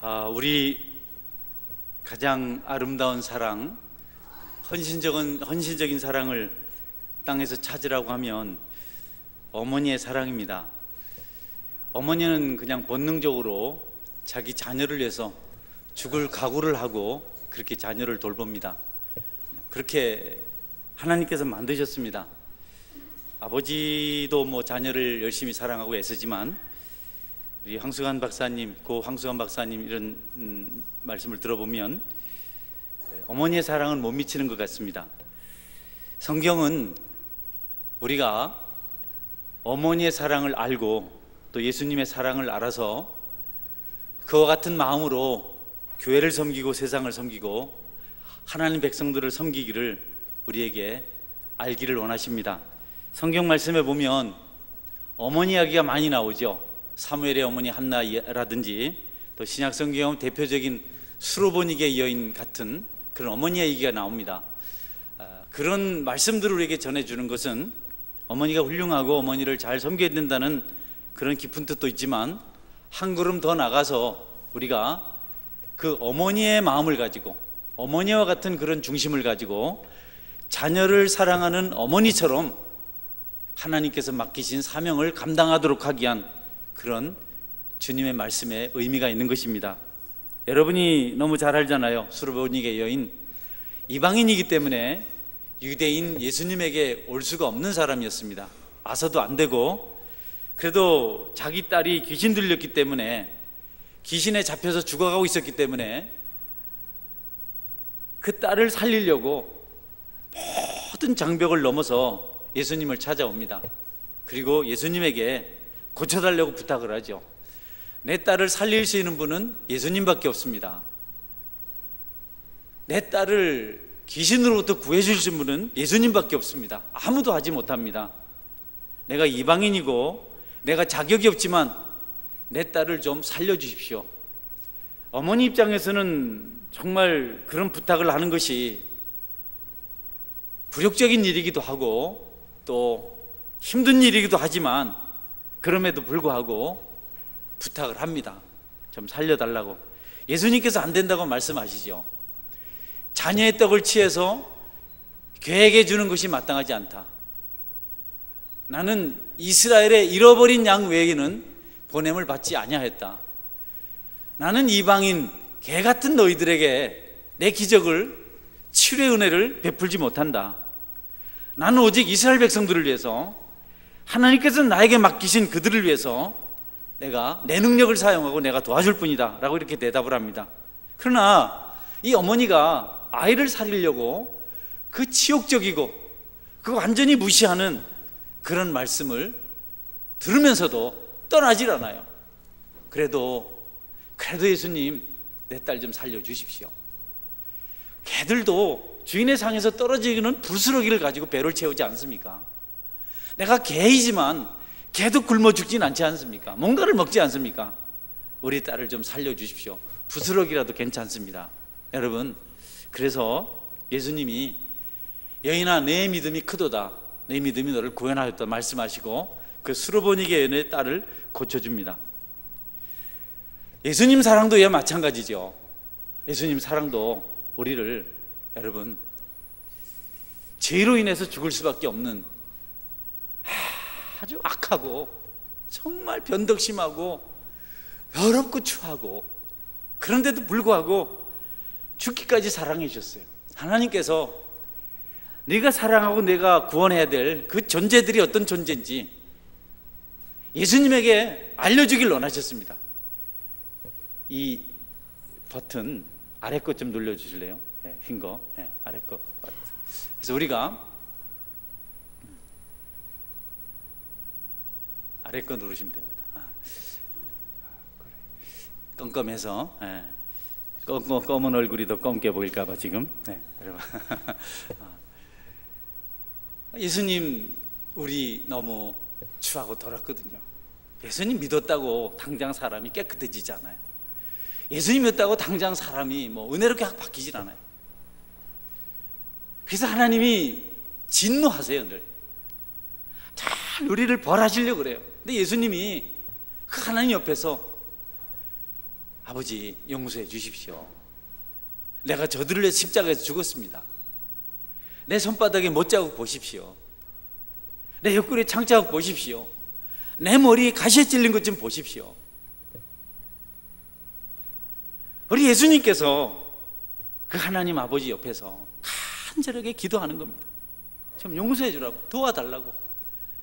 우리 가장 아름다운 사랑, 헌신적인 사랑을 땅에서 찾으라고 하면 어머니의 사랑입니다. 어머니는 그냥 본능적으로 자기 자녀를 위해서 죽을 각오를 하고 그렇게 자녀를 돌봅니다. 그렇게 하나님께서 만드셨습니다. 아버지도 뭐 자녀를 열심히 사랑하고 애쓰지만 우리 황수관 박사님, 고 황수관 박사님 이런 말씀을 들어보면 어머니의 사랑은 못 미치는 것 같습니다. 성경은 우리가 어머니의 사랑을 알고 또 예수님의 사랑을 알아서 그와 같은 마음으로 교회를 섬기고 세상을 섬기고 하나님 백성들을 섬기기를 우리에게 알기를 원하십니다. 성경 말씀에 보면 어머니 이야기가 많이 나오죠. 사무엘의 어머니 한나라든지 또 신약 성경 대표적인 수로보니게 여인 같은 그런 어머니 얘기가 나옵니다. 그런 말씀들을 우리에게 전해주는 것은 어머니가 훌륭하고 어머니를 잘 섬겨야 된다는 그런 깊은 뜻도 있지만 한 걸음 더 나가서 우리가 그 어머니의 마음을 가지고 어머니와 같은 그런 중심을 가지고 자녀를 사랑하는 어머니처럼 하나님께서 맡기신 사명을 감당하도록 하기 위한 그런 주님의 말씀에 의미가 있는 것입니다. 여러분이 너무 잘 알잖아요. 수르보니게 여인, 이방인이기 때문에 유대인 예수님에게 올 수가 없는 사람이었습니다. 와서도 안 되고, 그래도 자기 딸이 귀신 들렸기 때문에, 귀신에 잡혀서 죽어가고 있었기 때문에 그 딸을 살리려고 모든 장벽을 넘어서 예수님을 찾아옵니다. 그리고 예수님에게 고쳐달라고 부탁을 하죠. 내 딸을 살릴 수 있는 분은 예수님밖에 없습니다. 내 딸을 귀신으로부터 구해주신 분은 예수님밖에 없습니다. 아무도 하지 못합니다. 내가 이방인이고 내가 자격이 없지만 내 딸을 좀 살려주십시오. 어머니 입장에서는 정말 그런 부탁을 하는 것이 굴욕적인 일이기도 하고 또 힘든 일이기도 하지만 그럼에도 불구하고 부탁을 합니다. 좀 살려달라고. 예수님께서 안 된다고 말씀하시죠. 자녀의 떡을 취해서 개에게 주는 것이 마땅하지 않다. 나는 이스라엘의 잃어버린 양 외에는 보냄을 받지 아니하였다. 나는 이방인 개 같은 너희들에게 내 기적을 치료의 은혜를 베풀지 못한다. 나는 오직 이스라엘 백성들을 위해서 하나님께서 나에게 맡기신 그들을 위해서 내가 내 능력을 사용하고 내가 도와줄 뿐이다 라고 이렇게 대답을 합니다. 그러나 이 어머니가 아이를 살리려고 그 치욕적이고 그 완전히 무시하는 그런 말씀을 들으면서도 떠나질 않아요. 그래도 예수님 내 딸 좀 살려주십시오. 개들도 주인의 상에서 떨어지기는 부스러기를 가지고 배를 채우지 않습니까? 내가 개이지만 개도 굶어 죽진 않지 않습니까? 뭔가를 먹지 않습니까? 우리 딸을 좀 살려주십시오. 부스러기라도 괜찮습니다. 여러분, 그래서 예수님이 여인아 내 믿음이 크도다, 내 믿음이 너를 구원하였다 말씀하시고 그 수르보니게 여인의 딸을 고쳐줍니다. 예수님 사랑도 이와 마찬가지죠. 예수님 사랑도 우리를, 여러분, 죄로 인해서 죽을 수밖에 없는 아주 악하고 정말 변덕심하고 더럽고 추하고 그런데도 불구하고 죽기까지 사랑해 주셨어요. 하나님께서 네가 사랑하고 내가 구원해야 될 그 존재들이 어떤 존재인지 예수님에게 알려주길 원하셨습니다. 이 버튼 아래 것 좀 눌러주실래요? 네, 흰 거. 네, 아래 거 버튼. 그래서 우리가 아래 거 누르시면 됩니다. 그래. 껌껌해서, 네. 검은 얼굴이 더 검게 보일까봐 지금. 네, 여러분. 예수님 우리 너무 추하고 더럽거든요. 예수님 믿었다고 당장 사람이 깨끗해지지 않아요. 예수님 믿었다고 당장 사람이 뭐 은혜롭게 확 바뀌질 않아요. 그래서 하나님이 진노하세요. 늘 잘 우리를 벌하시려고 그래요. 근데 예수님이 그 하나님 옆에서 아버지 용서해 주십시오. 내가 저들을 위해 십자가에서 죽었습니다. 내 손바닥에 못자국 보십시오. 내 옆구리에 창자국 보십시오. 내 머리에 가시에 찔린 것 좀 보십시오. 우리 예수님께서 그 하나님 아버지 옆에서 간절하게 기도하는 겁니다. 좀 용서해 주라고, 도와달라고.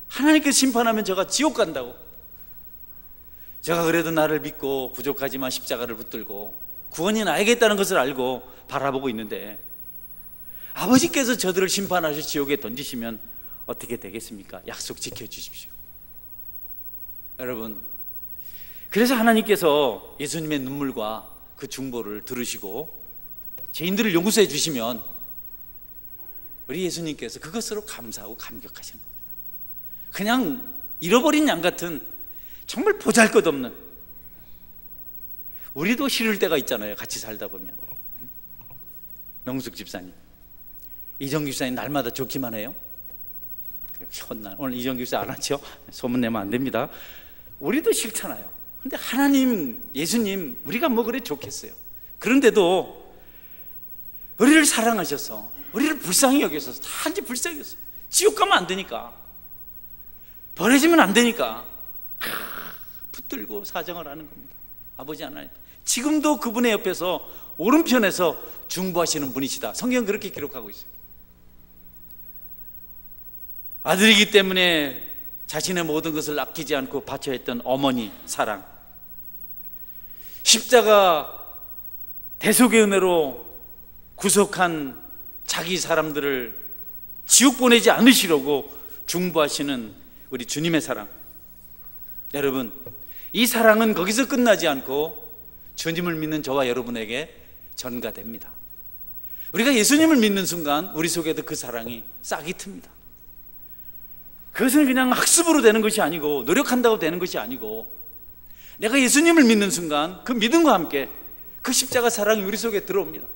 하나님께서 심판하면 제가 지옥 간다고. 제가 그래도 나를 믿고 부족하지만 십자가를 붙들고 구원이 나에게 있다는 것을 알고 바라보고 있는데, 아버지께서 저들을 심판하셔 지옥에 던지시면 어떻게 되겠습니까? 약속 지켜주십시오. 여러분, 그래서 하나님께서 예수님의 눈물과 그 중보를 들으시고 죄인들을 용서해 주시면 우리 예수님께서 그것으로 감사하고 감격하시는 겁니다. 그냥 잃어버린 양 같은 정말 보잘것없는, 우리도 싫을 때가 있잖아요. 같이 살다 보면. 명숙 집사님, 이정규 집사님 날마다 좋기만 해요. 오늘 이정규 집사 안 왔죠? 소문내면 안 됩니다. 우리도 싫잖아요. 근데 하나님, 예수님, 우리가 뭐 그래 좋겠어요. 그런데도 우리를 사랑하셔서 우리를 불쌍히 여기셔서, 단지 불쌍히 여기셔서, 지옥 가면 안 되니까, 버려지면 안 되니까 붙들고 사정을 하는 겁니다. 아버지 하나님, 지금도 그분의 옆에서 오른편에서 중보하시는 분이시다. 성경은 그렇게 기록하고 있어요. 아들이기 때문에 자신의 모든 것을 아끼지 않고 바쳐야 했던 어머니 사랑, 십자가 대속의 은혜로 구속한 자기 사람들을 지옥 보내지 않으시려고 중보하시는 우리 주님의 사랑. 여러분, 이 사랑은 거기서 끝나지 않고 주님을 믿는 저와 여러분에게 전가됩니다. 우리가 예수님을 믿는 순간 우리 속에도 그 사랑이 싹이 틉니다. 그것은 그냥 학습으로 되는 것이 아니고, 노력한다고 되는 것이 아니고, 내가 예수님을 믿는 순간 그 믿음과 함께 그 십자가 사랑이 우리 속에 들어옵니다.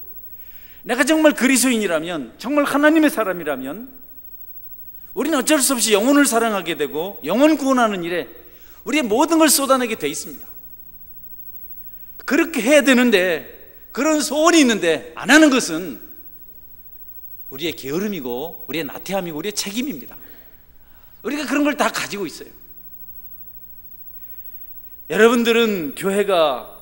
내가 정말 그리스도인이라면, 정말 하나님의 사람이라면 우리는 어쩔 수 없이 영혼을 사랑하게 되고 영혼 구원하는 일에 우리의 모든 걸 쏟아내게 돼 있습니다. 그렇게 해야 되는데, 그런 소원이 있는데 안 하는 것은 우리의 게으름이고 우리의 나태함이고 우리의 책임입니다. 우리가 그런 걸 다 가지고 있어요. 여러분들은 교회가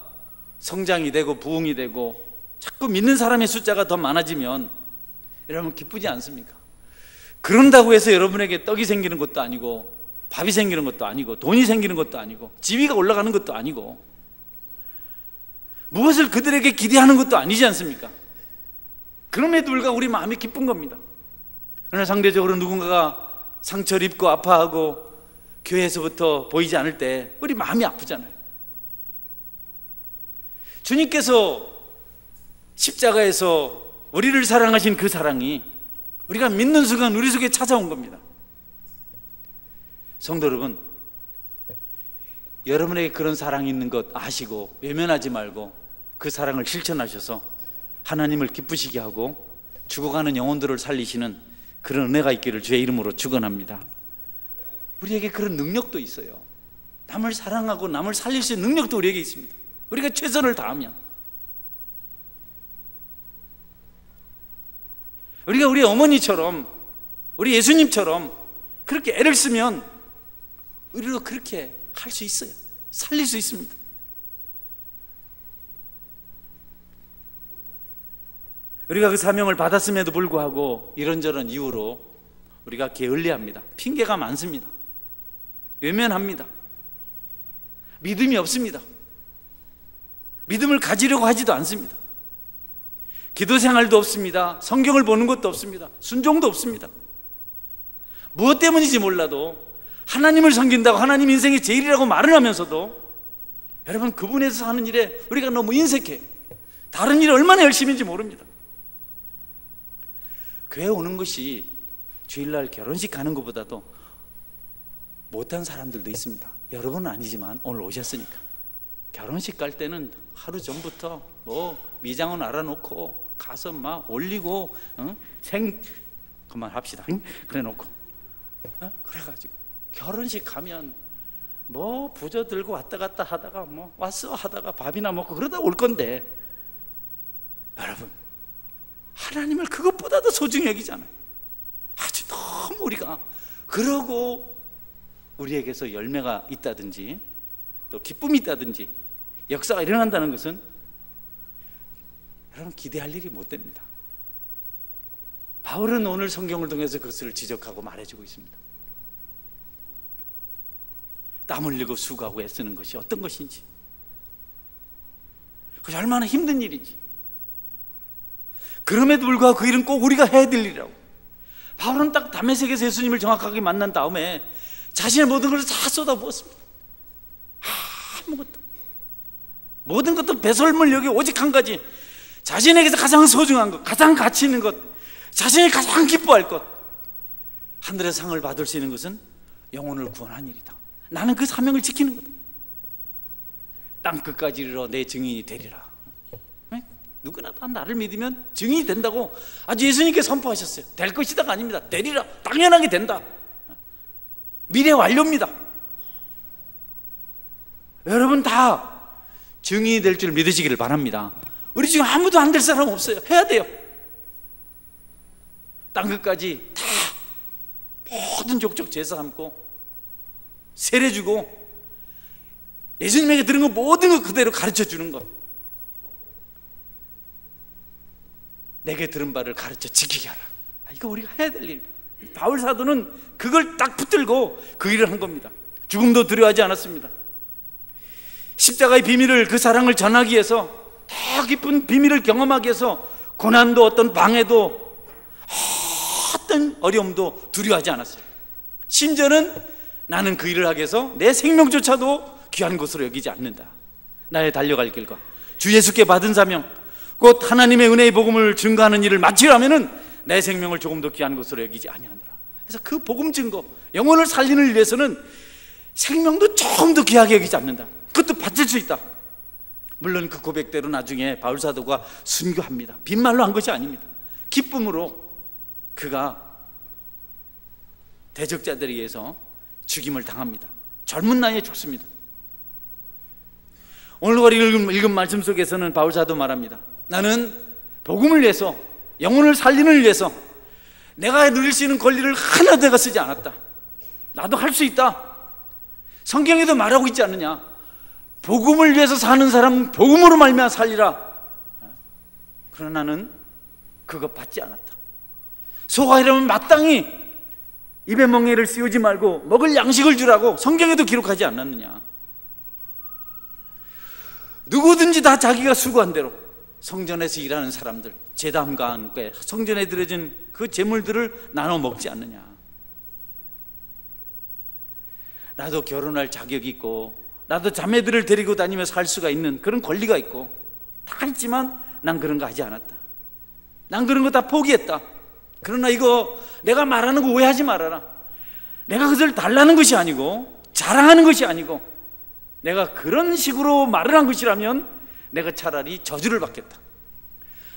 성장이 되고 부흥이 되고 자꾸 믿는 사람의 숫자가 더 많아지면 여러분 기쁘지 않습니까? 그런다고 해서 여러분에게 떡이 생기는 것도 아니고, 밥이 생기는 것도 아니고, 돈이 생기는 것도 아니고, 지위가 올라가는 것도 아니고, 무엇을 그들에게 기대하는 것도 아니지 않습니까? 그럼에도 불구하고 우리 마음이 기쁜 겁니다. 그러나 상대적으로 누군가가 상처를 입고 아파하고 교회에서부터 보이지 않을 때 우리 마음이 아프잖아요. 주님께서 십자가에서 우리를 사랑하신 그 사랑이 우리가 믿는 순간 우리 속에 찾아온 겁니다. 성도 여러분, 여러분에게 그런 사랑이 있는 것 아시고 외면하지 말고 그 사랑을 실천하셔서 하나님을 기쁘시게 하고 죽어가는 영혼들을 살리시는 그런 은혜가 있기를 주의 이름으로 축원합니다. 우리에게 그런 능력도 있어요. 남을 사랑하고 남을 살릴 수 있는 능력도 우리에게 있습니다. 우리가 최선을 다하면. 우리가 우리 어머니처럼, 우리 예수님처럼 그렇게 애를 쓰면 우리도 그렇게 할 수 있어요. 살릴 수 있습니다. 우리가 그 사명을 받았음에도 불구하고 이런저런 이유로 우리가 게을리합니다. 핑계가 많습니다. 외면합니다. 믿음이 없습니다. 믿음을 가지려고 하지도 않습니다. 기도 생활도 없습니다. 성경을 보는 것도 없습니다. 순종도 없습니다. 무엇 때문인지 몰라도 하나님을 섬긴다고 하나님 인생이 제일이라고 말을 하면서도 여러분 그분에서 하는 일에 우리가 너무 인색해요. 다른 일을 얼마나 열심인지 모릅니다. 교회 오는 것이 주일날 결혼식 가는 것보다도 못한 사람들도 있습니다. 여러분은 아니지만 오늘 오셨으니까. 결혼식 갈 때는 하루 전부터 뭐 미장원 알아놓고 가서 막 올리고 그만합시다. 그래 놓고 그래가지고 결혼식 가면 뭐 부저 들고 왔다 갔다 하다가 뭐 왔어 하다가 밥이나 먹고 그러다 올 건데, 여러분 하나님을 그것보다도 소중히 여기잖아요. 아주 너무 우리가 그러고 우리에게서 열매가 있다든지 또 기쁨이 있다든지 역사가 일어난다는 것은 여러분 기대할 일이 못 됩니다. 바울은 오늘 성경을 통해서 그것을 지적하고 말해주고 있습니다. 땀 흘리고 수고하고 애쓰는 것이 어떤 것인지, 그것이 얼마나 힘든 일인지, 그럼에도 불구하고 그 일은 꼭 우리가 해야 될 일이라고. 바울은 딱 다메섹에서 예수님을 정확하게 만난 다음에 자신의 모든 것을 다 쏟아부었습니다. 아무것도, 모든 것도 배설물 여기 오직 한 가지, 자신에게서 가장 소중한 것, 가장 가치 있는 것, 자신이 가장 기뻐할 것, 하늘의 상을 받을 수 있는 것은 영혼을 구원한 일이다. 나는 그 사명을 지키는 거다. 땅끝까지 이르러 내 증인이 되리라. 누구나 다 나를 믿으면 증인이 된다고 아주 예수님께 선포하셨어요. 될 것이다가 아닙니다. 되리라. 당연하게 된다. 미래 완료입니다. 여러분 다 증인이 될 줄 믿으시기를 바랍니다. 우리 지금 아무도 안 될 사람 없어요. 해야 돼요. 땅끝까지 다 모든 족족 제사 삼고 세례 주고 예수님에게 들은 거 모든 거 그대로 가르쳐 주는 것, 내게 들은 바를 가르쳐 지키게 하라. 이거 우리가 해야 될 일입니다. 바울 사도는 그걸 딱 붙들고 그 일을 한 겁니다. 죽음도 두려워하지 않았습니다. 십자가의 비밀을, 그 사랑을 전하기 위해서, 더 깊은 비밀을 경험하기 위해서 고난도 어떤 방해도 어떤 어려움도 두려워하지 않았어요. 심지어는 나는 그 일을 하기 위해서 내 생명조차도 귀한 것으로 여기지 않는다. 나의 달려갈 길과 주 예수께 받은 사명, 곧 하나님의 은혜의 복음을 증거하는 일을 마치려면은 내 생명을 조금 더 귀한 것으로 여기지 아니하노라. 그래서 그 복음 증거, 영혼을 살리는 일 위해서는 생명도 조금 더 귀하게 여기지 않는다. 그것도 바칠 수 있다. 물론 그 고백대로 나중에 바울 사도가 순교합니다. 빈말로 한 것이 아닙니다. 기쁨으로 그가 대적자들에 의해서 죽임을 당합니다. 젊은 나이에 죽습니다. 오늘 우리 읽은 말씀 속에서는 바울 사도 말합니다. 나는 복음을 위해서, 영혼을 살리는 일 위해서 내가 누릴 수 있는 권리를 하나도 내가 쓰지 않았다. 나도 할 수 있다. 성경에도 말하고 있지 않느냐. 복음을 위해서 사는 사람은 복음으로 말미암아 살리라. 그러나 나는 그거 받지 않았다. 소가 이러면 마땅히 입에 멍에를 씌우지 말고 먹을 양식을 주라고 성경에도 기록하지 않았느냐. 누구든지 다 자기가 수고한 대로 성전에서 일하는 사람들, 제담과 함께 성전에 들여진 그 재물들을 나눠 먹지 않느냐. 나도 결혼할 자격이 있고, 나도 자매들을 데리고 다니며 살 수가 있는 그런 권리가 있고 다 있지만 난 그런 거 하지 않았다. 난 그런 거 다 포기했다. 그러나 이거 내가 말하는 거 오해하지 말아라. 내가 그들 달라는 것이 아니고 자랑하는 것이 아니고, 내가 그런 식으로 말을 한 것이라면 내가 차라리 저주를 받겠다.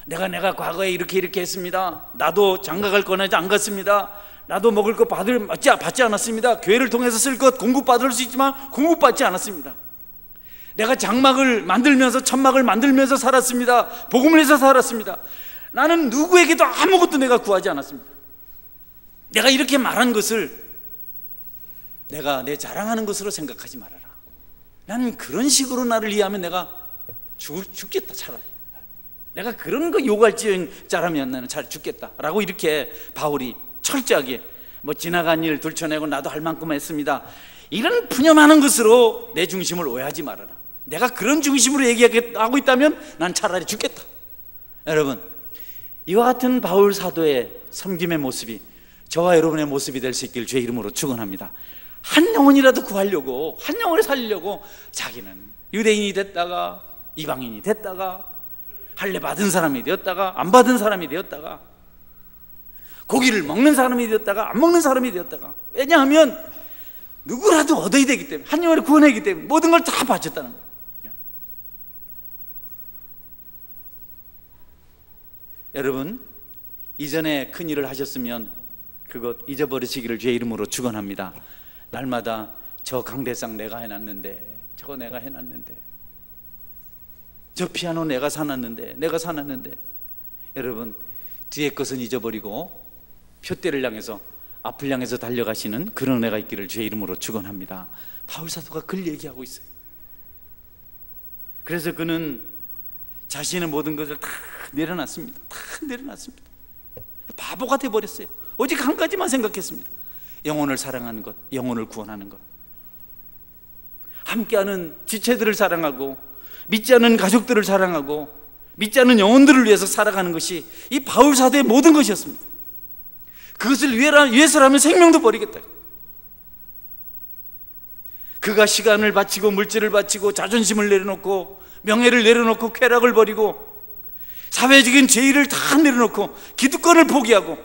내가 과거에 이렇게 했습니다. 나도 장가갈 거나 안 갔습니다. 나도 먹을 거 받지 않았습니다. 교회를 통해서 쓸 것 공급받을 수 있지만 공급받지 않았습니다. 내가 장막을 만들면서, 천막을 만들면서 살았습니다. 복음을 해서 살았습니다. 나는 누구에게도 아무것도 내가 구하지 않았습니다. 내가 이렇게 말한 것을 내가 내 자랑하는 것으로 생각하지 말아라. 나는 그런 식으로 나를 이해하면 내가 죽겠다. 차라리 내가 그런 거 요구할지라면 나는 잘 죽겠다라고 이렇게 바울이 철저하게, 뭐 지나간 일 들춰내고 나도 할 만큼 했습니다, 이런 푸념하는 것으로 내 중심을 오해하지 말아라. 내가 그런 중심으로 얘기하고 있다면 난 차라리 죽겠다. 여러분, 이와 같은 바울 사도의 섬김의 모습이 저와 여러분의 모습이 될 수 있길 주의 이름으로 축원합니다. 한 영혼이라도 구하려고, 한 영혼을 살리려고 자기는 유대인이 됐다가 이방인이 됐다가 할례 받은 사람이 되었다가 안 받은 사람이 되었다가 고기를 먹는 사람이 되었다가 안 먹는 사람이 되었다가, 왜냐하면 누구라도 얻어야 되기 때문에, 한 영혼을 구원하기 때문에 모든 걸 다 바쳤다는 거예요. 여러분, 이전에 큰 일을 하셨으면 그것 잊어버리시기를 주의 이름으로 축원합니다. 날마다 저 강대상 내가 해놨는데, 저거 내가 해놨는데, 저 피아노 내가 사놨는데, 내가 사놨는데. 여러분, 뒤에 것은 잊어버리고 표대를 향해서, 앞을 향해서 달려가시는 그런 은혜가 있기를 주의 이름으로 축원합니다. 바울 사도가 그걸 얘기하고 있어요. 그래서 그는 자신의 모든 것을 다 내려놨습니다. 다 내려놨습니다. 바보가 돼버렸어요. 오직 한 가지만 생각했습니다. 영혼을 사랑하는 것, 영혼을 구원하는 것. 함께하는 지체들을 사랑하고, 믿지 않는 가족들을 사랑하고, 믿지 않는 영혼들을 위해서 살아가는 것이 이 바울 사도의 모든 것이었습니다. 그것을 위해서라면 생명도 버리겠다. 그가 시간을 바치고 물질을 바치고 자존심을 내려놓고 명예를 내려놓고 쾌락을 버리고 사회적인 제의를 다 내려놓고 기득권을 포기하고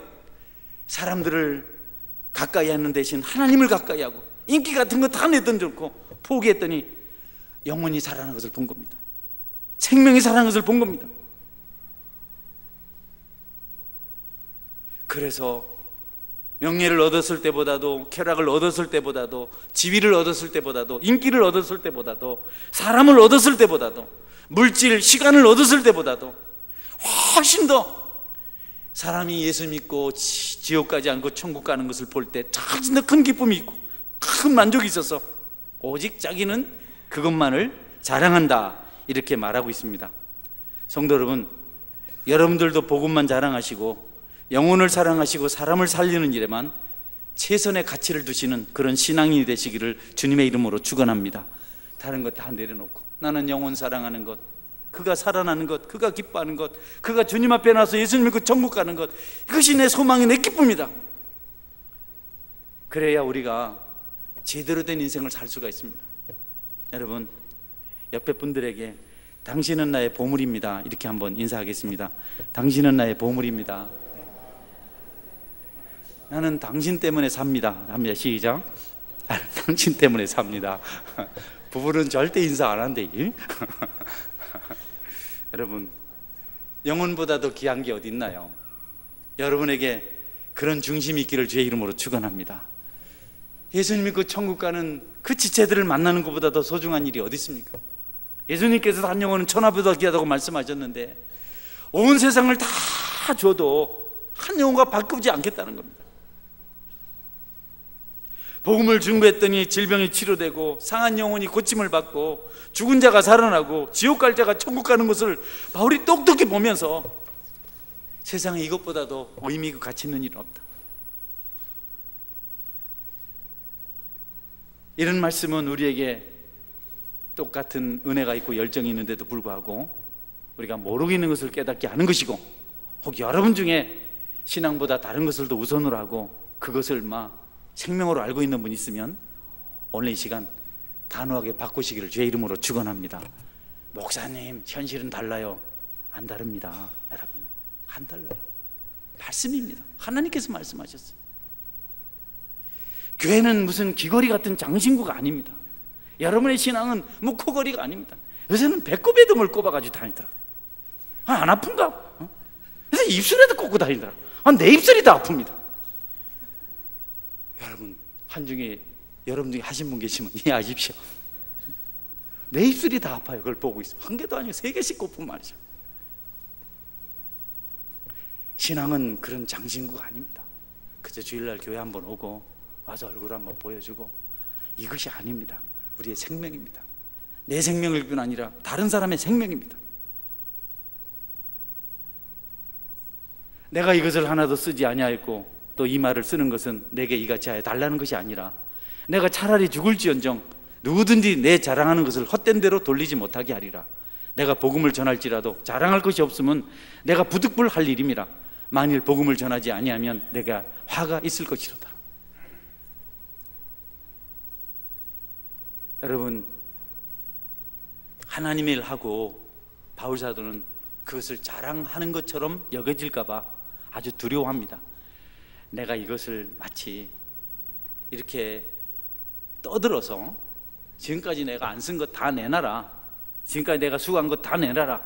사람들을 가까이 하는 대신 하나님을 가까이 하고 인기 같은 거 다 내던져놓고 포기했더니 영혼이 살아나는 것을 본 겁니다. 생명이 살아나는 것을 본 겁니다. 그래서 명예를 얻었을 때보다도, 쾌락을 얻었을 때보다도, 지위를 얻었을 때보다도, 인기를 얻었을 때보다도, 사람을 얻었을 때보다도, 물질, 시간을 얻었을 때보다도 훨씬 더 사람이 예수 믿고 지옥 가지 않고 천국 가는 것을 볼 때 훨씬 더 큰 기쁨이 있고 큰 만족이 있어서 오직 자기는 그것만을 자랑한다, 이렇게 말하고 있습니다. 성도 여러분, 여러분들도 복음만 자랑하시고 영혼을 사랑하시고 사람을 살리는 일에만 최선의 가치를 두시는 그런 신앙인이 되시기를 주님의 이름으로 축원합니다. 다른 것 다 내려놓고 나는 영혼 사랑하는 것, 그가 살아나는 것, 그가 기뻐하는 것, 그가 주님 앞에 나서 예수님 믿고 천국 가는 것, 이것이 내 소망이, 내 기쁨이다. 그래야 우리가 제대로 된 인생을 살 수가 있습니다. 여러분, 옆에 분들에게 당신은 나의 보물입니다, 이렇게 한번 인사하겠습니다. 당신은 나의 보물입니다. 나는 당신 때문에 삽니다. 시작. 나는 당신 때문에 삽니다. 부부는 절대 인사 안 한대. 여러분, 영혼보다 더 귀한 게 어디 있나요? 여러분에게 그런 중심이 있기를 주의 이름으로 축원합니다. 예수님 믿고 천국 가는 그 지체들을 만나는 것보다 더 소중한 일이 어디 있습니까? 예수님께서 한 영혼은 천하보다 귀하다고 말씀하셨는데 온 세상을 다 줘도 한 영혼과 바꾸지 않겠다는 겁니다. 복음을 증거했더니 질병이 치료되고 상한 영혼이 고침을 받고 죽은 자가 살아나고 지옥 갈 자가 천국 가는 것을 바울이 똑똑히 보면서 세상에 이것보다도 의미 있고 가치 있는 일은 없다, 이런 말씀은 우리에게 똑같은 은혜가 있고 열정이 있는데도 불구하고 우리가 모르고 있는 것을 깨닫게 하는 것이고, 혹 여러분 중에 신앙보다 다른 것을 더 우선으로 하고 그것을 생명으로 알고 있는 분이 있으면 오늘 이 시간 단호하게 바꾸시기를 주의 이름으로 축원합니다. 목사님, 현실은 달라요. 안 다릅니다. 여러분, 안 달라요. 말씀입니다. 하나님께서 말씀하셨어요. 교회는 무슨 귀걸이 같은 장신구가 아닙니다. 여러분의 신앙은 묵코거리가 아닙니다. 요새는 배꼽에도 뭘 꼽아가지고 다니더라. 안 아픈가? 그래서 입술에도 꽂고 다니더라. 내 입술이 다 아픕니다. 여러분, 여러분 중에 하신 분 계시면 이해하십시오. 내 입술이 다 아파요. 그걸 보고 있어요. 한 개도 아니고 3개씩 꼽은 말이죠. 신앙은 그런 장신구가 아닙니다. 그저 주일날 교회 한번 오고 와서 얼굴 한번 보여주고, 이것이 아닙니다. 우리의 생명입니다. 내 생명일 뿐 아니라 다른 사람의 생명입니다. 내가 이것을 하나도 쓰지 아니하였고 또 이 말을 쓰는 것은 내게 이같이 하여 달라는 것이 아니라 내가 차라리 죽을지언정 누구든지 내 자랑하는 것을 헛된 대로 돌리지 못하게 하리라. 내가 복음을 전할지라도 자랑할 것이 없으면 내가 부득불할 일임이라. 만일 복음을 전하지 아니하면 내가 화가 있을 것이로다. 여러분, 하나님의 일 하고 바울 사도는 그것을 자랑하는 것처럼 여겨질까 봐 아주 두려워합니다. 내가 이것을 마치 이렇게 떠들어서 지금까지 내가 안 쓴 것 다 내놔라, 지금까지 내가 수고한 것 다 내놔라,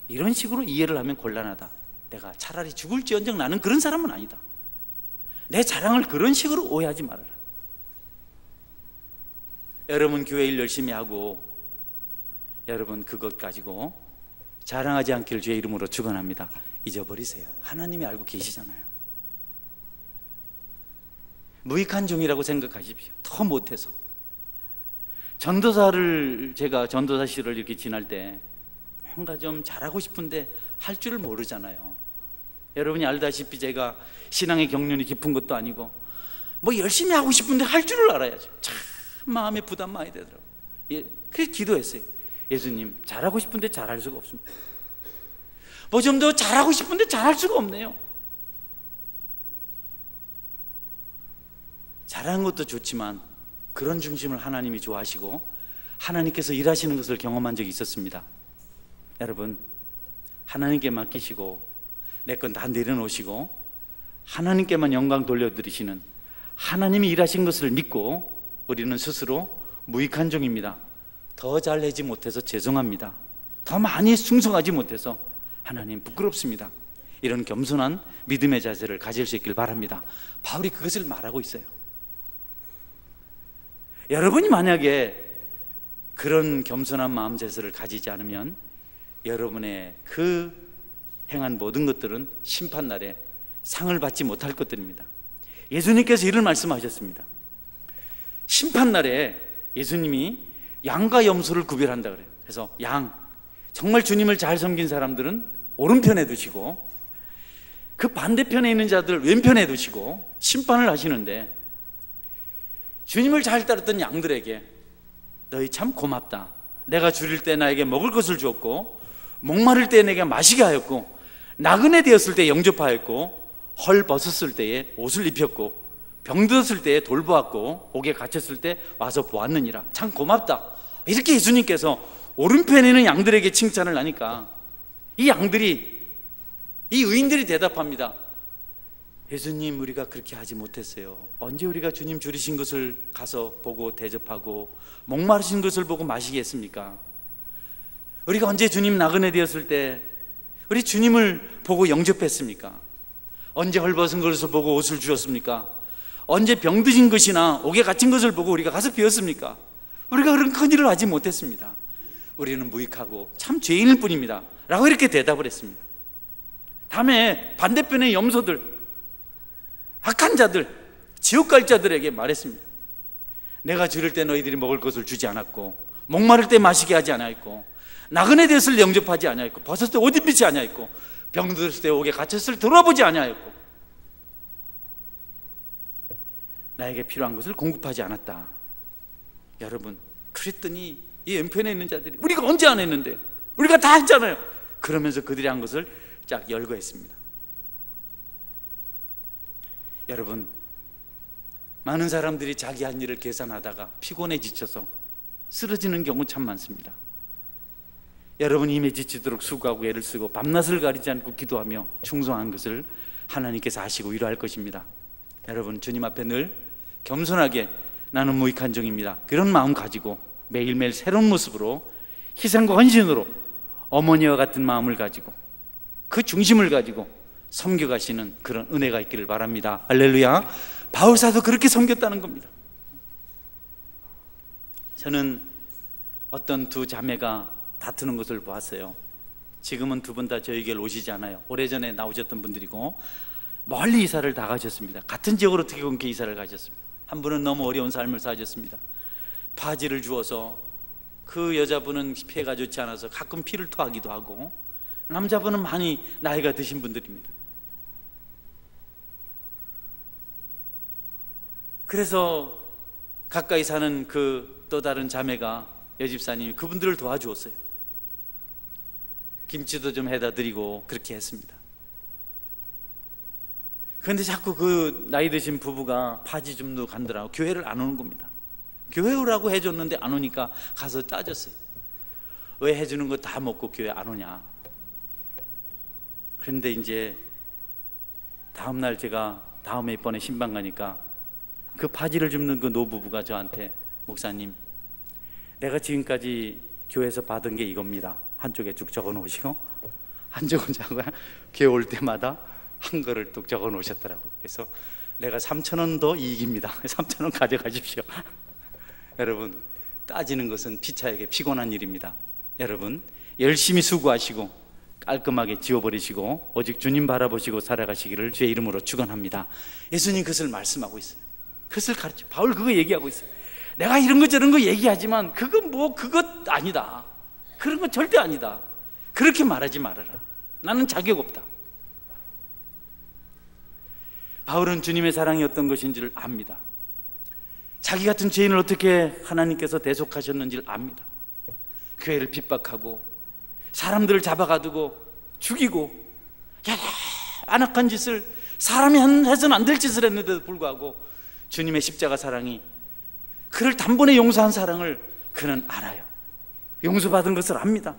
이런 식으로 이해를 하면 곤란하다. 내가 차라리 죽을지언정 나는 그런 사람은 아니다. 내 자랑을 그런 식으로 오해하지 말아라. 여러분 교회 일 열심히 하고 여러분 그것 가지고 자랑하지 않기를 주의 이름으로 축원합니다. 잊어버리세요. 하나님이 알고 계시잖아요. 무익한 종이라고 생각하십시오. 더 못해서. 제가 전도사실을 이렇게 지날 때 뭔가 좀 잘하고 싶은데 할 줄을 모르잖아요. 여러분이 알다시피 제가 신앙의 경륜이 깊은 것도 아니고 뭐 열심히 하고 싶은데 할 줄을 알아야죠. 참 마음에 부담 많이 되더라고요. 그래서 기도했어요. 예수님, 잘하고 싶은데 잘할 수가 없습니다. 뭐 좀 더 잘하고 싶은데 잘할 수가 없네요. 잘하는 것도 좋지만 그런 중심을 하나님이 좋아하시고 하나님께서 일하시는 것을 경험한 적이 있었습니다. 여러분, 하나님께 맡기시고 내 건 다 내려놓으시고 하나님께만 영광 돌려드리시는 하나님이 일하신 것을 믿고 우리는 스스로 무익한 종입니다. 더 잘내지 못해서 죄송합니다. 더 많이 충성하지 못해서 하나님 부끄럽습니다. 이런 겸손한 믿음의 자세를 가질 수 있길 바랍니다. 바울이 그것을 말하고 있어요. 여러분이 만약에 그런 겸손한 마음 자세를 가지지 않으면 여러분의 그 행한 모든 것들은 심판날에 상을 받지 못할 것들입니다. 예수님께서 이런 말씀하셨습니다. 심판날에 예수님이 양과 염소를 구별한다 그래요. 그래서 정말 주님을 잘 섬긴 사람들은 오른편에 두시고 그 반대편에 있는 자들 왼편에 두시고 심판을 하시는데, 주님을 잘 따랐던 양들에게 너희 참 고맙다. 내가 줄일 때 나에게 먹을 것을 주었고, 목마를 때 내게 마시게 하였고, 나그네 되었을 때 영접하였고, 헐 벗었을 때에 옷을 입혔고, 병들었을 때에 돌보았고, 옥에 갇혔을 때 와서 보았느니라. 참 고맙다. 이렇게 예수님께서 오른편에 있는 양들에게 칭찬을 하니까 이 의인들이 대답합니다. 예수님, 우리가 그렇게 하지 못했어요. 언제 우리가 주님 줄이신 것을 가서 보고 대접하고 목마르신 것을 보고 마시게 했습니까? 우리가 언제 주님 나그네 되었을 때 우리 주님을 보고 영접했습니까? 언제 헐벗은 것을 보고 옷을 주었습니까? 언제 병드신 것이나 옥에 갇힌 것을 보고 우리가 가서 비웠습니까? 우리가 그런 큰 일을 하지 못했습니다. 우리는 무익하고 참 죄인일 뿐입니다 라고 이렇게 대답을 했습니다. 다음에 반대편의 염소들, 악한 자들, 지옥 갈 자들에게 말했습니다. 내가 줄일 때 너희들이 먹을 것을 주지 않았고, 목마를 때 마시게 하지 않았고, 나그네 되었을 때 영접하지 않았고, 벗었을 때 옷 입히지 않았고, 병들었을 때 옥에 갇혔을 때 돌아보지 않았고, 나에게 필요한 것을 공급하지 않았다. 여러분, 그랬더니 이 왼편에 있는 자들이 우리가 언제 안 했는데, 우리가 다 했잖아요. 그러면서 그들이 한 것을 쫙 열거했습니다. 여러분, 많은 사람들이 자기 한 일을 계산하다가 피곤해 지쳐서 쓰러지는 경우 참 많습니다. 여러분, 힘에 지치도록 수고하고 애를 쓰고 밤낮을 가리지 않고 기도하며 충성한 것을 하나님께서 아시고 위로할 것입니다. 여러분, 주님 앞에 늘 겸손하게 나는 무익한 종입니다, 그런 마음 가지고 매일매일 새로운 모습으로 희생과 헌신으로 어머니와 같은 마음을 가지고 그 중심을 가지고 섬겨가시는 그런 은혜가 있기를 바랍니다. 할렐루야. 바울사도 그렇게 섬겼다는 겁니다. 저는 어떤 두 자매가 다투는 것을 보았어요. 지금은 두 분 다 저희 교회에 오시지 않아요. 오래전에 나오셨던 분들이고 멀리 이사를 다 가셨습니다. 같은 지역으로 어떻게 그렇게 이사를 가셨습니다. 한 분은 너무 어려운 삶을 사셨습니다. 파지를 주어서 그 여자분은 폐가 좋지 않아서 가끔 피를 토하기도 하고, 남자분은 많이 나이가 드신 분들입니다. 그래서 가까이 사는 그 또 다른 자매가, 여집사님이 그분들을 도와주었어요. 김치도 좀 해다 드리고 그렇게 했습니다. 그런데 자꾸 그 나이 드신 부부가 파지 줍도 간다라고 교회를 안 오는 겁니다. 교회 오라고 해줬는데 안 오니까 가서 따졌어요. 왜 해주는 거 다 먹고 교회 안 오냐. 그런데 이제 다음날 제가 다음에 이번에 신방 가니까 그 파지를 줍는 그 노부부가 저한테, 목사님, 내가 지금까지 교회에서 받은 게 이겁니다. 한쪽에 쭉 적어 놓으시고, 한쪽은 자고 교회 올 때마다 한 거를 뚝 적어 놓으셨더라고요. 그래서 내가 3,000원 더 이익입니다. 3,000원 가져가십시오. 여러분, 따지는 것은 피차에게 피곤한 일입니다. 여러분, 열심히 수고하시고 깔끔하게 지워버리시고 오직 주님 바라보시고 살아가시기를 주의 이름으로 축원합니다. 예수님 그것을 말씀하고 있어요. 그것을 가르쳐. 바울 그거 얘기하고 있어요. 내가 이런 거 저런 거 얘기하지만 그것 아니다. 그런 거 절대 아니다. 그렇게 말하지 말아라. 나는 자격 없다. 바울은 주님의 사랑이 어떤 것인 줄 압니다. 자기 같은 죄인을 어떻게 하나님께서 대속하셨는지를 압니다. 교회를 핍박하고 사람들을 잡아가두고 죽이고 여러 안악한 짓을, 사람이 해서는 안 될 짓을 했는데도 불구하고 주님의 십자가 사랑이 그를 단번에 용서한 사랑을 그는 알아요. 용서받은 것을 압니다.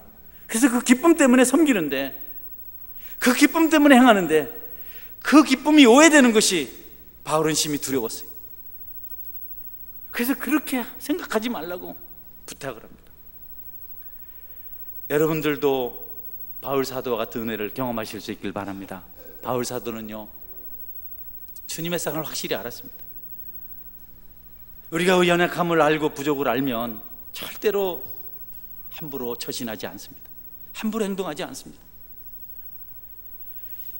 그래서 그 기쁨 때문에 섬기는데, 그 기쁨 때문에 행하는데, 그 기쁨이 오해되는 것이 바울은 심히 두려웠어요. 그래서 그렇게 생각하지 말라고 부탁을 합니다. 여러분들도 바울 사도와 같은 은혜를 경험하실 수 있길 바랍니다. 바울 사도는요, 주님의 사랑을 확실히 알았습니다. 우리가 연약함을 알고 부족을 알면 절대로 함부로 처신하지 않습니다. 함부로 행동하지 않습니다.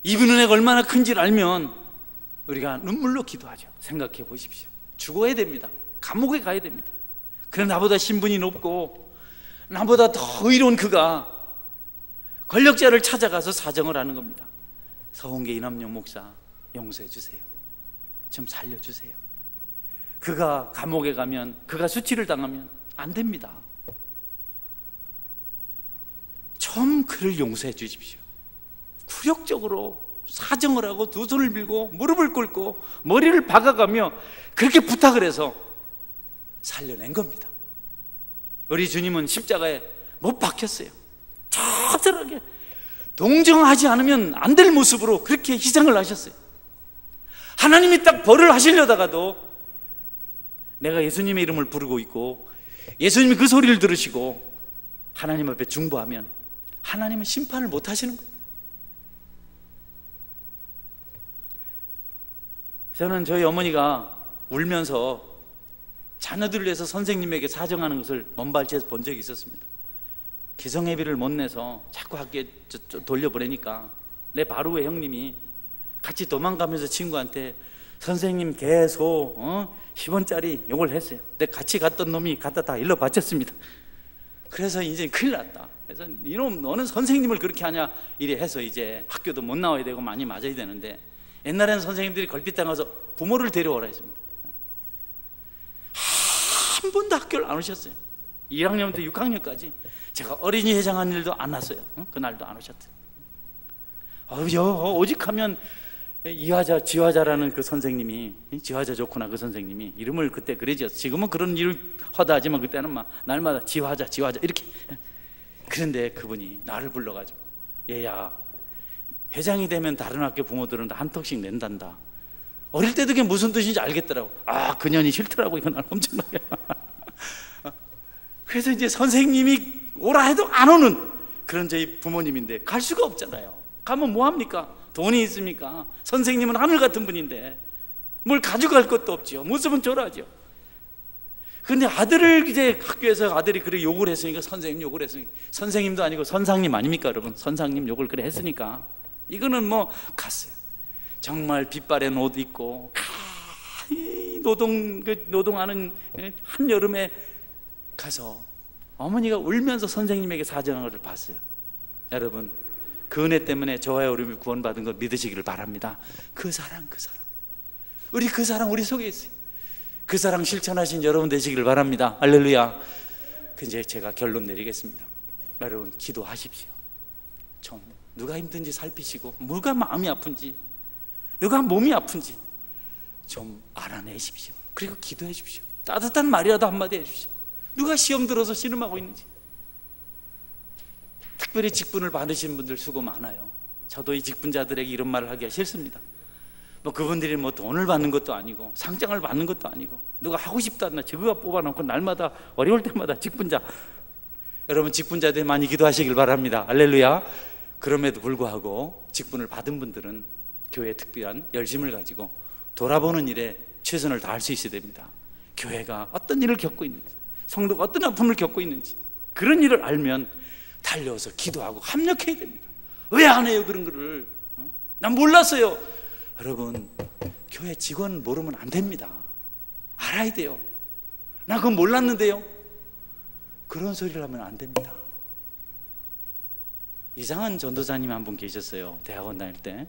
이분 은혜가 얼마나 큰지를 알면 우리가 눈물로 기도하죠. 생각해 보십시오. 죽어야 됩니다. 감옥에 가야 됩니다. 그런데 나보다 신분이 높고 나보다 더 의로운 그가 권력자를 찾아가서 사정을 하는 겁니다. 서홍계 이남용 목사 용서해 주세요. 좀 살려주세요. 그가 감옥에 가면, 그가 수치를 당하면 안 됩니다. 좀 그를 용서해 주십시오. 굴욕적으로 사정을 하고 두 손을 빌고 무릎을 꿇고 머리를 박아가며 그렇게 부탁을 해서 살려낸 겁니다. 우리 주님은 십자가에 못 박혔어요. 처절하게 동정하지 않으면 안 될 모습으로 그렇게 희생을 하셨어요. 하나님이 딱 벌을 하시려다가도 내가 예수님의 이름을 부르고 있고 예수님이 그 소리를 들으시고 하나님 앞에 중보하면 하나님은 심판을 못 하시는 겁니다. 저는 저희 어머니가 울면서 자녀들을 위해서 선생님에게 사정하는 것을 먼발치에서 본 적이 있었습니다. 기성예비를 못 내서 자꾸 학교에 돌려보내니까 내 바로 의 형님이 같이 도망가면서 친구한테 선생님 계속 10원짜리 요걸 했어요. 근데 같이 갔던 놈이 갖다 다 일러 바쳤습니다. 그래서 이제 큰일 났다. 그래서 이놈 너는 선생님을 그렇게 하냐 이래 해서 이제 학교도 못 나와야 되고 많이 맞아야 되는데, 옛날에는 선생님들이 걸핏당해서 부모를 데려오라 했습니다. 한 번도 학교를 안 오셨어요. 1학년부터 6학년까지 제가 어린이 회장한 일도 안 왔어요. 그날도 안 오셨어요. 오직하면 이화자, 지화자라는 그 선생님이, 지화자 좋구나 그 선생님이 이름을 그때 그래 지었어요. 지금은 그런 이름 허다하지만 그때는 막 날마다 지화자 이렇게. 그런데 그분이 나를 불러가지고 얘야, 회장이 되면 다른 학교 부모들은 한턱씩 낸단다. 어릴 때도 그게 무슨 뜻인지 알겠더라고. 아, 그년이 싫더라고. 이거 날 엄청나게. 그래서 이제 선생님이 오라 해도 안 오는 그런 저희 부모님인데 갈 수가 없잖아요. 가면 뭐 합니까? 돈이 있습니까? 선생님은 하늘 같은 분인데 뭘 가져갈 것도 없죠. 모습은 졸하죠. 근데 아들을 이제 학교에서 아들이 그렇게 욕을 했으니까, 선생님 욕을 했으니까, 선생님도 아니고 선상님 아닙니까 여러분? 선상님 욕을 그래 했으니까 이거는 뭐 갔어요. 정말 빛바랜 옷 입고 노동하는 한여름에 가서 어머니가 울면서 선생님에게 사정하는 것을 봤어요. 여러분, 그 은혜 때문에 저와 우리 구원받은 걸 믿으시기를 바랍니다. 그 사랑 우리 그 사랑 우리 속에 있어요. 그 사랑 실천하신 여러분 되시기를 바랍니다. 할렐루야. 이제 제가 결론 내리겠습니다. 여러분, 기도하십시오. 좀 누가 힘든지 살피시고 누가 마음이 아픈지 누가 몸이 아픈지 좀 알아내십시오. 그리고 기도해 주십시오. 따뜻한 말이라도 한마디 해주십시오. 누가 시험 들어서 신음하고 있는지. 특별히 직분을 받으신 분들 수고 많아요. 저도 이 직분자들에게 이런 말을 하기가 싫습니다. 뭐 그분들이 뭐 돈을 받는 것도 아니고 상장을 받는 것도 아니고 누가 하고 싶다나 저거가 뽑아놓고 날마다 어려울 때마다 직분자. 여러분, 직분자들 많이 기도하시길 바랍니다. 할렐루야. 그럼에도 불구하고 직분을 받은 분들은 교회에 특별한 열심을 가지고 돌아보는 일에 최선을 다할 수 있어야 됩니다. 교회가 어떤 일을 겪고 있는지, 성도가 어떤 아픔을 겪고 있는지, 그런 일을 알면 달려와서 기도하고 합력해야 됩니다. 왜 안 해요 그런 거를? 난 몰랐어요. 여러분, 교회 직원 모르면 안 됩니다. 알아야 돼요. 나 그건 몰랐는데요. 그런 소리를 하면 안 됩니다. 이상한 전도사님 한 분 계셨어요. 대학원 다닐 때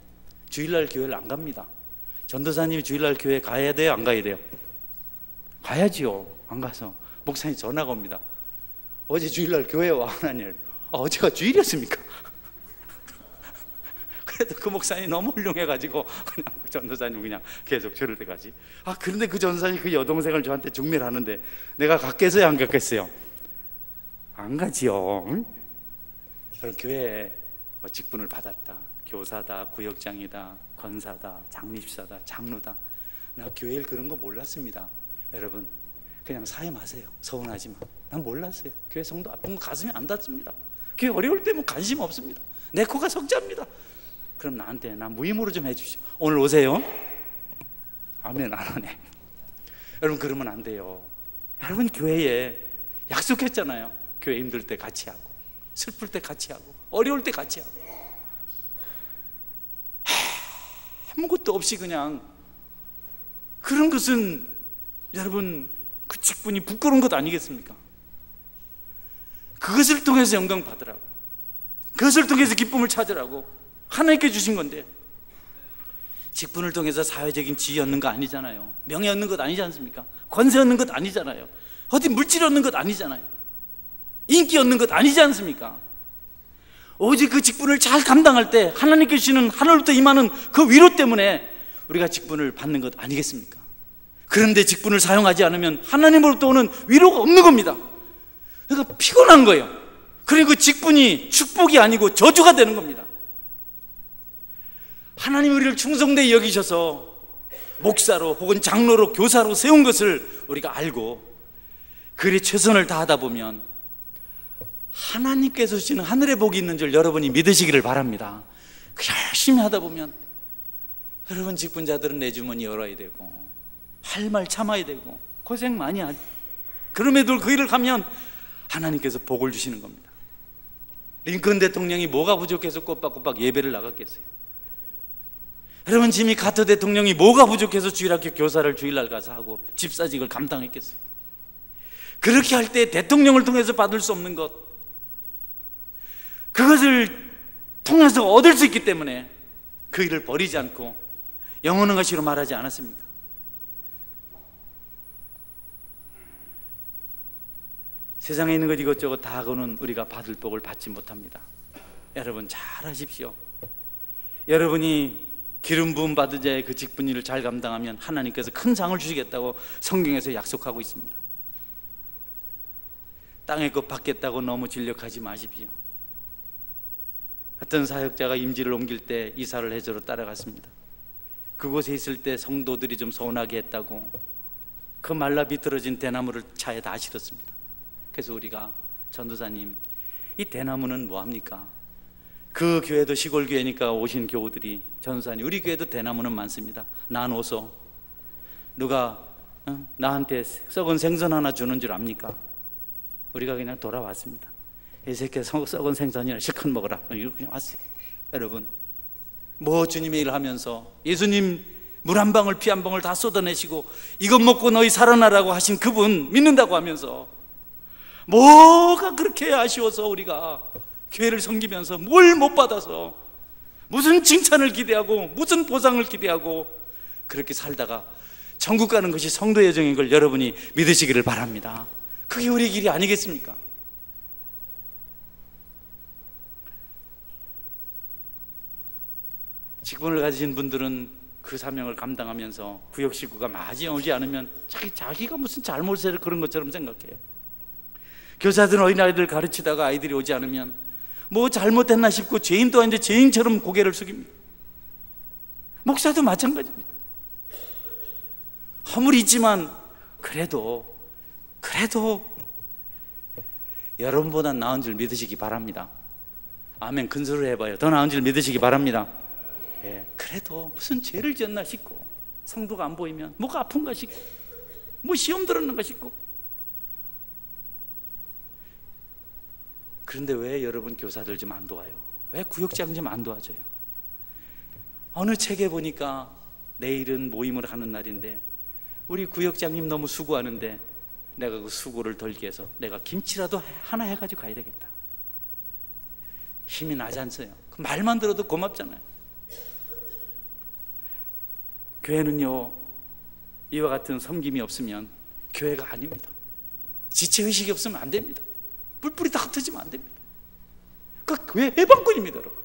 주일날 교회를 안 갑니다. 전도사님이 주일날 교회 가야 돼요, 안 가야 돼요? 가야지요. 안 가서 목사님 전화가 옵니다. 어제 주일날 교회 와 안 하냐? 어제가 주일이었습니까? 그래도 그 목사님이 너무 훌륭해가지고 그냥 그 전도사님 그냥 계속 저럴 때까지. 그런데 그 전도사님 그 여동생을 저한테 중매하는데 내가 갔겠어요, 안 갔겠어요? 안 가지요. 응? 저는 교회에 직분을 받았다. 교사다, 구역장이다, 권사다, 장립사다, 장로다. 나 교회 일 그런 거 몰랐습니다. 여러분, 그냥 사임하세요. 서운하지만 난 몰랐어요. 교회 성도 아픈 거 가슴이 안 닿습니다. 교회 어려울 때 뭐 관심 없습니다. 내 코가 석자입니다. 그럼 나한테 나 무임으로 좀 해주시오. 오늘 오세요. 아멘. 안 하네. 여러분, 그러면 안 돼요. 여러분, 교회에 약속했잖아요. 교회 힘들 때 같이 하고, 슬플 때 같이 하고, 어려울 때 같이 하고. 아무것도 없이 그냥, 그런 것은 여러분 그 직분이 부끄러운 것 아니겠습니까? 그것을 통해서 영광 받으라고, 그것을 통해서 기쁨을 찾으라고 하나님께 주신 건데, 직분을 통해서 사회적인 지위 얻는 거 아니잖아요. 명예 얻는 것 아니지 않습니까? 권세 얻는 것 아니잖아요. 어디 물질 얻는 것 아니잖아요. 인기 얻는 것 아니지 않습니까? 오직 그 직분을 잘 감당할 때 하나님께 주시는 하늘부터 임하는 그 위로 때문에 우리가 직분을 받는 것 아니겠습니까? 그런데 직분을 사용하지 않으면 하나님으로부터 오는 위로가 없는 겁니다. 그러니까 피곤한 거예요. 그리고 그 직분이 축복이 아니고 저주가 되는 겁니다. 하나님 우리를 충성되게 여기셔서 목사로 혹은 장로로 교사로 세운 것을 우리가 알고 그리 최선을 다하다 보면 하나님께서 주시는 하늘의 복이 있는 줄 여러분이 믿으시기를 바랍니다. 열심히 하다 보면 여러분, 직분자들은 내 주머니 열어야 되고 할 말 참아야 되고 고생 많이 하죠. 그럼에도 그 일을 가면 하나님께서 복을 주시는 겁니다. 링컨 대통령이 뭐가 부족해서 꼬박꼬박 예배를 나갔겠어요? 여러분, 지미 카터 대통령이 뭐가 부족해서 주일학교 교사를 주일날 가서 하고 집사직을 감당했겠어요? 그렇게 할 때 대통령을 통해서 받을 수 없는 것, 그것을 통해서 얻을 수 있기 때문에 그 일을 버리지 않고 영원한 것이로 말하지 않았습니까? 세상에 있는 것 이것저것 다 하고는 우리가 받을 복을 받지 못합니다. 여러분, 잘 하십시오. 여러분이 기름 부음 받은 자의 그 직분 일을 잘 감당하면 하나님께서 큰 상을 주시겠다고 성경에서 약속하고 있습니다. 땅의 것 받겠다고 너무 진력하지 마십시오. 어떤 사역자가 임지를 옮길 때 이사를 해저로 따라갔습니다. 그곳에 있을 때 성도들이 좀 서운하게 했다고 그 말라 비틀어진 대나무를 차에 다 실었습니다. 그래서 우리가, 전도사님, 이 대나무는 뭐합니까? 그 교회도 시골 교회니까 오신 교우들이, 전도사님, 우리 교회도 대나무는 많습니다. 나눠서 누가 나한테 썩은 생선 하나 주는 줄 압니까? 우리가 그냥 돌아왔습니다. 이 새끼 썩은 생선이나 실컷 먹어라, 이렇게 그냥 왔어요. 여러분, 뭐 주님의 일을 하면서 예수님 물 한 방울 피 한 방울 다 쏟아내시고 이것 먹고 너희 살아나라고 하신 그분 믿는다고 하면서 뭐가 그렇게 아쉬워서 우리가 교회를 섬기면서 뭘 못 받아서 무슨 칭찬을 기대하고 무슨 보상을 기대하고 그렇게 살다가 천국 가는 것이 성도의 여정인 걸 여러분이 믿으시기를 바랍니다. 그게 우리 길이 아니겠습니까? 직분을 가지신 분들은 그 사명을 감당하면서 구역 식구가 맞이 오지 않으면 자기가 무슨 잘못을 그런 것처럼 생각해요. 교사들은 어린아이들 가르치다가 아이들이 오지 않으면 뭐 잘못했나 싶고 죄인도 아닌데 죄인처럼 고개를 숙입니다. 목사도 마찬가지입니다. 허물이 있지만 그래도 여러분보다 나은 줄 믿으시기 바랍니다. 아멘. 큰 소리를 해봐요. 더 나은 줄 믿으시기 바랍니다. 그래도 무슨 죄를 지었나 싶고 성도가 안 보이면 뭐가 아픈가 싶고 뭐 시험 들었는가 싶고 그런데 왜 여러분 교사들 좀 안 도와요? 왜 구역장 좀 안 도와줘요? 어느 책에 보니까 내일은 모임을 하는 날인데 우리 구역장님 너무 수고하는데 내가 그 수고를 덜기 위해서 내가 김치라도 하나 해가지고 가야 되겠다. 힘이 나지 않어요. 그 말만 들어도 고맙잖아요. 교회는요, 이와 같은 섬김이 없으면 교회가 아닙니다. 지체의식이 없으면 안 됩니다. 뿔뿔이 다 흩어지면 안 됩니다. 그 교회 해방꾼입니다, 여러분.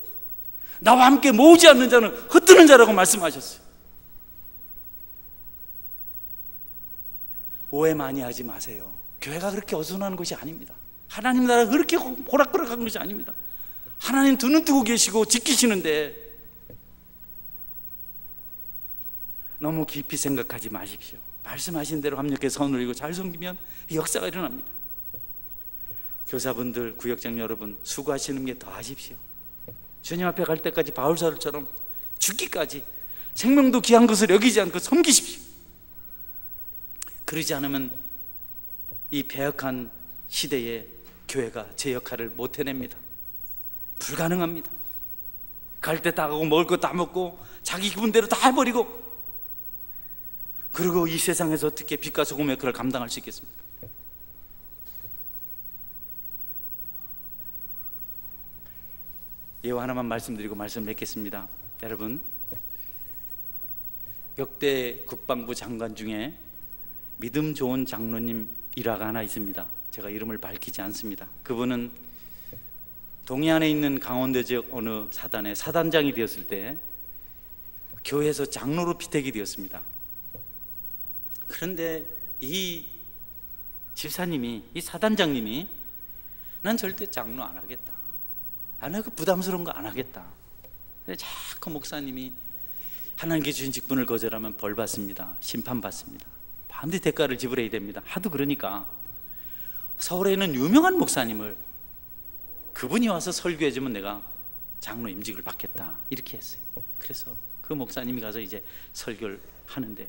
나와 함께 모으지 않는 자는 흩뜨는 자라고 말씀하셨어요. 오해 많이 하지 마세요. 교회가 그렇게 어수선한 곳이 아닙니다. 하나님 나라가 그렇게 호락호락한 것이 아닙니다. 하나님 두 눈 뜨고 계시고 지키시는데 너무 깊이 생각하지 마십시오. 말씀하신 대로 합력해 선을 이루고 잘 섬기면 역사가 일어납니다. 교사분들, 구역장 여러분, 수고하시는 게 더 하십시오. 주님 앞에 갈 때까지 바울사도처럼 죽기까지 생명도 귀한 것을 여기지 않고 섬기십시오. 그러지 않으면 이 배역한 시대에 교회가 제 역할을 못 해냅니다. 불가능합니다. 갈 때 다 가고 먹을 거 다 먹고 자기 기분대로 다 해버리고, 그리고 이 세상에서 어떻게 빛과 소금의 역할을 감당할 수 있겠습니까? 예화 하나만 말씀드리고 말씀 맺겠습니다. 여러분, 역대 국방부 장관 중에 믿음 좋은 장로님 일화가 하나 있습니다. 제가 이름을 밝히지 않습니다. 그분은 동해안에 있는 강원도 지역 어느 사단의 사단장이 되었을 때 교회에서 장로로 피택이 되었습니다. 그런데 이 집사님이, 이 사단장님이 난 절대 장로 안 하겠다, 그 부담스러운 거 안 하겠다. 근데 자꾸 목사님이 하나님께 주신 직분을 거절하면 벌 받습니다. 심판 받습니다. 반드시 대가를 지불해야 됩니다. 하도 그러니까 서울에 있는 유명한 목사님을, 그분이 와서 설교해주면 내가 장로 임직을 받겠다, 이렇게 했어요. 그래서 그 목사님이 가서 이제 설교를 하는데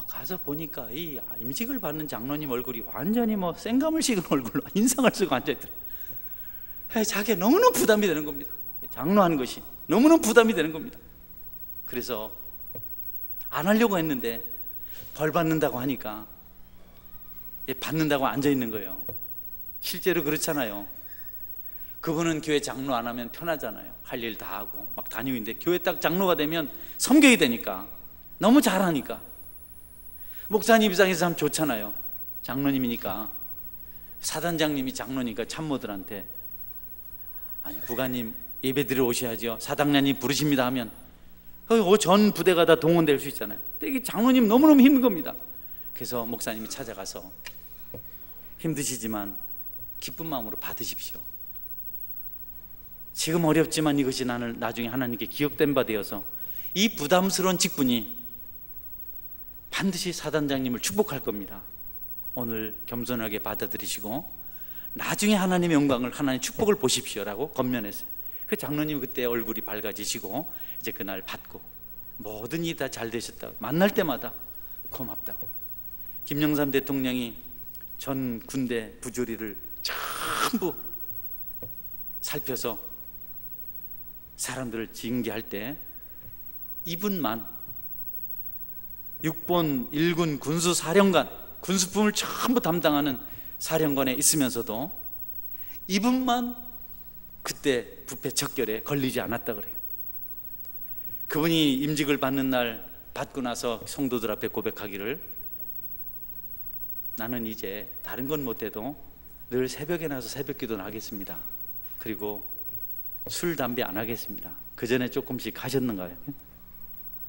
가서 보니까 이 임직을 받는 장로님 얼굴이 완전히 뭐 생감을 식은 얼굴로 인상을 쓰고 앉아있더라고요. 자기가 너무너무 부담이 되는 겁니다. 장로하는 것이 너무너무 부담이 되는 겁니다. 그래서 안 하려고 했는데 벌 받는다고 하니까 받는다고 앉아있는 거예요. 실제로 그렇잖아요. 그분은 교회 장로 안 하면 편하잖아요. 할 일 다 하고 막 다니는데 교회 딱 장로가 되면 섬겨야 되니까, 너무 잘하니까 목사님 입장에서 참 좋잖아요. 장로님이니까. 사단장님이 장로니까 참모들한테 아니 부관님 예배 드리러 오셔야죠, 사당장님 부르십니다 하면 전 부대가 다 동원될 수 있잖아요. 근데 이게 장로님 너무너무 힘든 겁니다. 그래서 목사님이 찾아가서 힘드시지만 기쁜 마음으로 받으십시오. 지금 어렵지만 이것이 나중에 하나님께 기억된 바 되어서 이 부담스러운 직분이 반드시 사단장님을 축복할 겁니다. 오늘 겸손하게 받아들이시고 나중에 하나님의 영광을, 하나님의 축복을 보십시오라고 권면했어요. 그 장로님 그때 얼굴이 밝아지시고 이제 그날 받고 모든 일이 다 잘 되셨다고, 만날 때마다 고맙다고. 김영삼 대통령이 전 군대 부조리를 전부 살펴서 사람들을 징계할 때 이분만 6번 1군 군수사령관, 군수품을 전부 담당하는 사령관에 있으면서도 이분만 그때 부패 척결에 걸리지 않았다 그래요. 그분이 임직을 받는 날 받고 나서 성도들 앞에 고백하기를, 나는 이제 다른 건 못해도 늘 새벽에 나서 새벽기도 하겠습니다. 그리고 술, 담배 안 하겠습니다. 그 전에 조금씩 하셨는가요?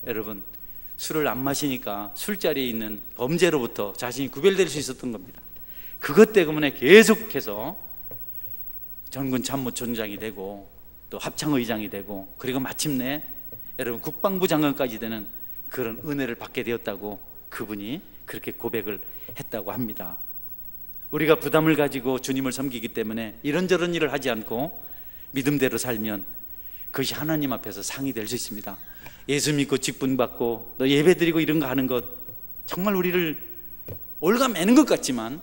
여러분, 술을 안 마시니까 술자리에 있는 범죄로부터 자신이 구별될 수 있었던 겁니다. 그것 때문에 계속해서 전군 참모총장이 되고 또 합창의장이 되고, 그리고 마침내 여러분 국방부 장관까지 되는 그런 은혜를 받게 되었다고 그분이 그렇게 고백을 했다고 합니다. 우리가 부담을 가지고 주님을 섬기기 때문에 이런저런 일을 하지 않고 믿음대로 살면 그것이 하나님 앞에서 상이 될 수 있습니다. 예수 믿고 직분 받고 또 예배 드리고 이런 거 하는 것 정말 우리를 올가매는 것 같지만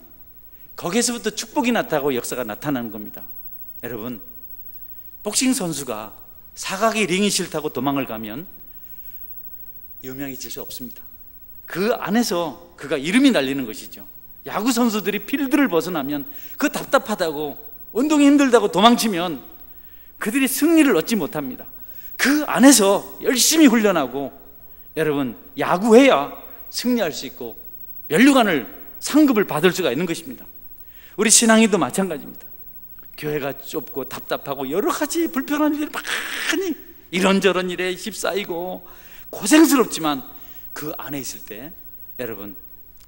거기에서부터 축복이 나타나고 역사가 나타나는 겁니다. 여러분, 복싱 선수가 사각의 링이 싫다고 도망을 가면 유명해질 수 없습니다. 그 안에서 그가 이름이 날리는 것이죠. 야구 선수들이 필드를 벗어나면 그 답답하다고, 운동이 힘들다고 도망치면 그들이 승리를 얻지 못합니다. 그 안에서 열심히 훈련하고, 여러분, 야구해야 승리할 수 있고 면류관을 상급을 받을 수가 있는 것입니다. 우리 신앙인도 마찬가지입니다. 교회가 좁고 답답하고 여러 가지 불편한 일이 많이 이런저런 일에 휩싸이고 고생스럽지만 그 안에 있을 때 여러분,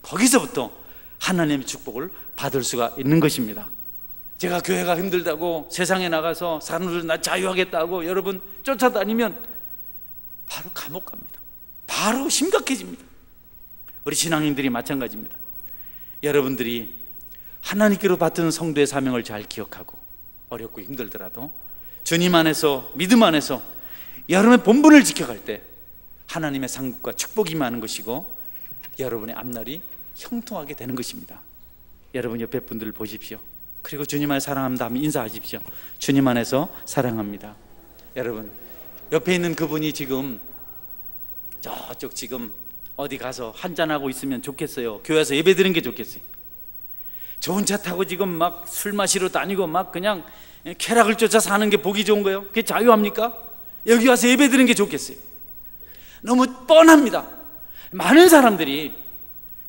거기서부터 하나님의 축복을 받을 수가 있는 것입니다. 제가 교회가 힘들다고 세상에 나가서 사람들 나 자유하겠다고 여러분 쫓아다니면 바로 감옥 갑니다. 바로 심각해집니다. 우리 신앙인들이 마찬가지입니다. 여러분들이 하나님께로 받은 성도의 사명을 잘 기억하고 어렵고 힘들더라도 주님 안에서, 믿음 안에서 여러분의 본분을 지켜갈 때 하나님의 상급과 축복이 임하는 것이고 여러분의 앞날이 형통하게 되는 것입니다. 여러분 옆에 분들을 보십시오. 그리고 주님 안에 사랑합니다 하면 인사하십시오. 주님 안에서 사랑합니다. 여러분, 옆에 있는 그분이 지금 저쪽 지금 어디 가서 한잔하고 있으면 좋겠어요? 교회에서 예배 드리는 게 좋겠어요? 좋은 차 타고 지금 막 술 마시러 다니고 막 그냥 쾌락을 쫓아 사는 게 보기 좋은 거예요? 그게 자유합니까? 여기 와서 예배 드리는 게 좋겠어요? 너무 뻔합니다. 많은 사람들이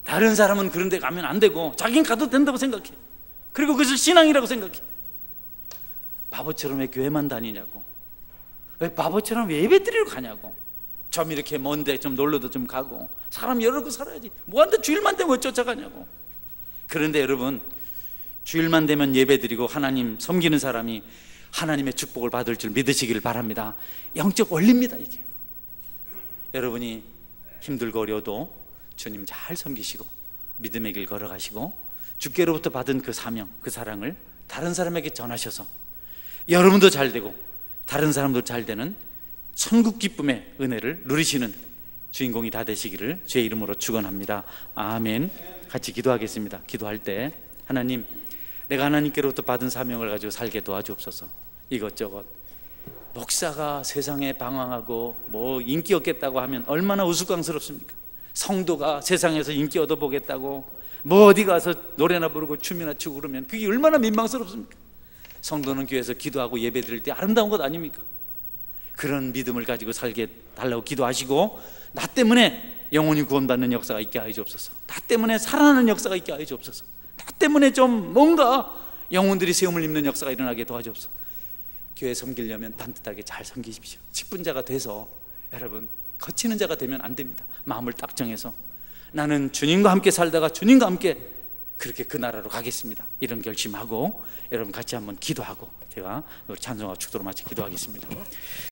다른 사람은 그런 데 가면 안 되고 자기는 가도 된다고 생각해. 그리고 그것을 신앙이라고 생각해. 바보처럼 왜 교회만 다니냐고, 왜 바보처럼 왜 예배 드리러 가냐고, 좀 이렇게 먼데 좀 놀러도 좀 가고 사람 여러 고 살아야지 뭐한테 주일만 되면 왜 쫓아가냐고. 그런데 여러분, 주일만 되면 예배 드리고 하나님 섬기는 사람이 하나님의 축복을 받을 줄 믿으시기를 바랍니다. 영적 원리입니다. 이게 여러분이 힘들고 어려워도 주님 잘 섬기시고 믿음의 길 걸어가시고 주께로부터 받은 그 사명, 그 사랑을 다른 사람에게 전하셔서 여러분도 잘 되고 다른 사람도 잘 되는 천국 기쁨의 은혜를 누리시는 주인공이 다 되시기를 주의 이름으로 축원합니다. 아멘. 같이 기도하겠습니다. 기도할 때 하나님, 내가 하나님께로부터 받은 사명을 가지고 살게 도와주옵소서. 이것저것 목사가 세상에 방황하고 뭐 인기 얻겠다고 하면 얼마나 우스꽝스럽습니까? 성도가 세상에서 인기 얻어보겠다고 뭐 어디 가서 노래나 부르고 춤이나 추고 그러면 그게 얼마나 민망스럽습니까? 성도는 교회에서 기도하고 예배 드릴 때 아름다운 것 아닙니까? 그런 믿음을 가지고 살게 달라고 기도하시고, 나 때문에 영혼이 구원받는 역사가 있게 하여 주옵소서. 나 때문에 살아나는 역사가 있게 하여 주옵소서. 나 때문에 좀 뭔가 영혼들이 세움을 입는 역사가 일어나게 도와주옵소서. 교회 섬기려면 반듯하게 잘 섬기십시오. 직분자가 돼서 여러분 거치는 자가 되면 안 됩니다. 마음을 딱 정해서 나는 주님과 함께 살다가 주님과 함께 그렇게 그 나라로 가겠습니다, 이런 결심하고 여러분 같이 한번 기도하고 제가 우리 찬송하고 축도로 마치 기도하겠습니다.